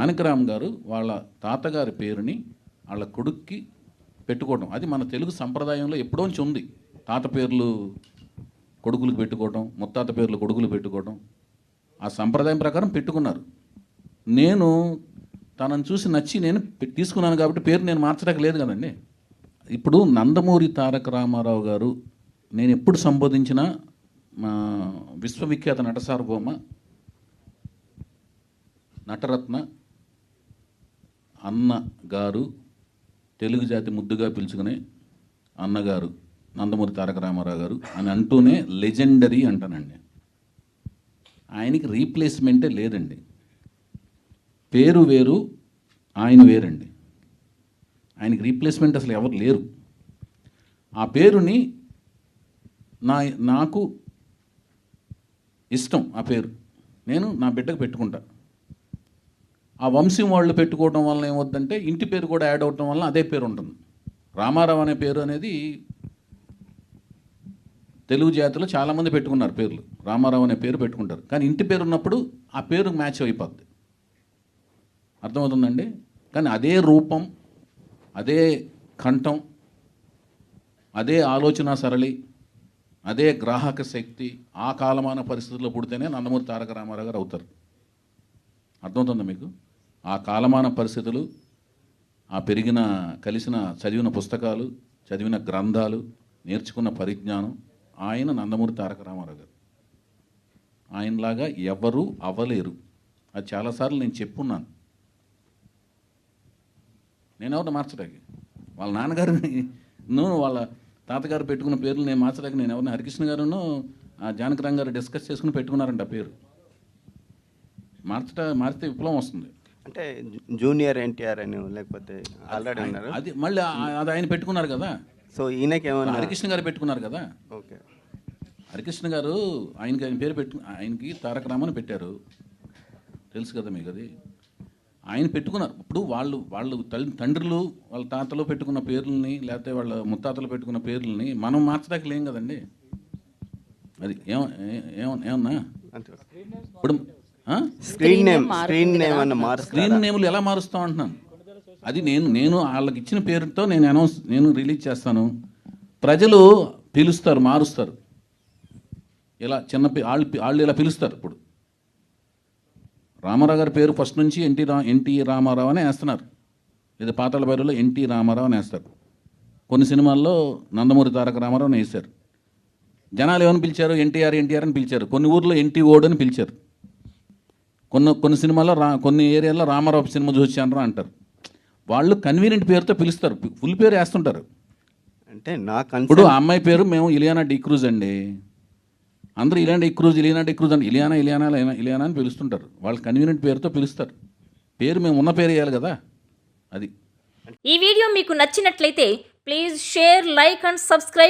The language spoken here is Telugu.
జానకిరామ్ గారు వాళ్ళ తాతగారి పేరుని వాళ్ళ కొడుక్కి పెట్టుకోవడం, అది మన తెలుగు సంప్రదాయంలో ఎప్పుడో నుంచి ఉంది. తాత పేర్లు కొడుకులకు పెట్టుకోవడం, ముత్తాత పేర్లు కొడుకులు పెట్టుకోవడం, ఆ సంప్రదాయం ప్రకారం పెట్టుకున్నారు. నేను తనను చూసి నచ్చి నేను తీసుకున్నాను కాబట్టి పేరు నేను మార్చడానికి లేదు కదండి. ఇప్పుడు నందమూరి తారక రామారావు గారు నేను ఎప్పుడు సంబోధించినా మా విశ్వవిఖ్యాత నట సార్వభౌమ నటరత్న అన్న గారు, తెలుగు జాతి ముద్దుగా పిలుచుకునే అన్నగారు నందమూరి తారక రామారావు గారు అని అంటూనే లెజెండరీ అంటానండి. ఆయనకి రీప్లేస్మెంటే లేదండి. పేరు వేరు, ఆయన వేరండి. ఆయనకి రీప్లేస్మెంట్ అసలు ఎవరు లేరు. ఆ పేరుని నాకు ఇష్టం, ఆ పేరు నేను నా బిడ్డకు పెట్టుకుంటా. ఆ వంశీ వాళ్ళు పెట్టుకోవడం వల్ల ఏమవుతుందంటే ఇంటి పేరు కూడా యాడ్ అవడం వల్ల అదే పేరు ఉంటుంది. రామారావు అనే పేరు అనేది తెలుగు జాతిలో చాలామంది పెట్టుకున్నారు పేర్లు, రామారావు అనే పేరు పెట్టుకుంటారు. కానీ ఇంటి పేరు ఉన్నప్పుడు ఆ పేరు మ్యాచ్ అయిపోద్ది. అర్థమవుతుందండి. కానీ అదే రూపం, అదే కంఠం, అదే ఆలోచన సరళి, అదే గ్రాహక శక్తి ఆ కాలమాన పరిస్థితుల్లో పుడితేనే నందమూరి తారక రామారావు గారు అవుతారు. అర్థమవుతుందా మీకు? ఆ కాలమాన పరిస్థితులు, ఆ పెరిగిన కలిసిన చదివిన పుస్తకాలు, చదివిన గ్రంథాలు, నేర్చుకున్న పరిజ్ఞానం, ఆయన నందమూరి తారక రామారావు గారు. ఆయనలాగా ఎవరు అవ్వలేరు. అది చాలాసార్లు నేను చెప్పున్నాను. నేను ఎవరిని మార్చడానికి, వాళ్ళ నాన్నగారిని వాళ్ళ తాతగారు పెట్టుకున్న పేర్లు నేను మార్చడానికి నేను ఎవరిని, హరికృష్ణ గారును జానకిరామ్ గారు డిస్కస్ చేసుకుని పెట్టుకున్నారంట ఆ పేరు. మారితే విప్లవం వస్తుంది. అంటే జూనియర్ ఎన్టీఆర్ అని లేకపోతే ఆల్రెడీ ఉన్నారు, అది మళ్ళీ అది ఆయన పెట్టుకున్నారు కదా. సో ఈయనకి ఏమన్నా హరికృష్ణ గారు పెట్టుకున్నారు కదా. ఓకే, హరికృష్ణ గారు ఆయన పేరు ఆయనకి తారక రామని పెట్టారు, తెలుసు కదా మీకు. అది ఆయన పెట్టుకున్నారు. ఇప్పుడు వాళ్ళు తండ్రులు వాళ్ళ తాతలు పెట్టుకున్న పేర్లని, లేకపోతే వాళ్ళ ముత్తాతలు పెట్టుకున్న పేర్లని మనం మార్చడానికి లేం కదండి. అది ఏమన్నా ఇప్పుడు స్క్రీన్ నేమ్లు ఎలా మారుస్తాం అంటున్నాను. అది నేను వాళ్ళకి ఇచ్చిన పేరుతో నేను రిలీజ్ చేస్తాను. ప్రజలు పిలుస్తారు, మారుస్తారు. ఇలా వాళ్ళు ఇలా పిలుస్తారు. ఇప్పుడు రామారావు గారి పేరు ఫస్ట్ నుంచి ఎన్టీ రామారావు అని వేస్తున్నారు. ఇది పాతాళ భైరవిలో ఎన్టీ రామారావు అని వేస్తారు. కొన్ని సినిమాల్లో నందమూరి తారక రామారావు అని వేశారు. జనాలు ఏమని పిలిచారు? ఎన్టీఆర్ అని పిలిచారు. కొన్ని ఊర్లో ఎన్టీ ఓడ్ అని పిలిచారు. కొన్ని సినిమాల్లో కొన్ని ఏరియాల్లో రామారావు సినిమా చూసానరా అంటారు. వాళ్ళు కన్వీనియంట్ పేరుతో పిలుస్తారు, ఫుల్ పేరు వేస్తుంటారు. అంటే ఇప్పుడు ఆ అమ్మాయి పేరు మేము ఇలియానా డిక్రూజ్ అండి, అందరూ ఇలియానా డిక్రూజ్ అంటే ఇలియానా అని పిలుస్తుంటారు. వాళ్ళు కన్వీనియంట్ పేరుతో పిలుస్తారు. పేరు మేము ఉన్న పేరు వేయాలి కదా. అది ఈ వీడియో మీకు నచ్చినట్లయితే please share, like and subscribe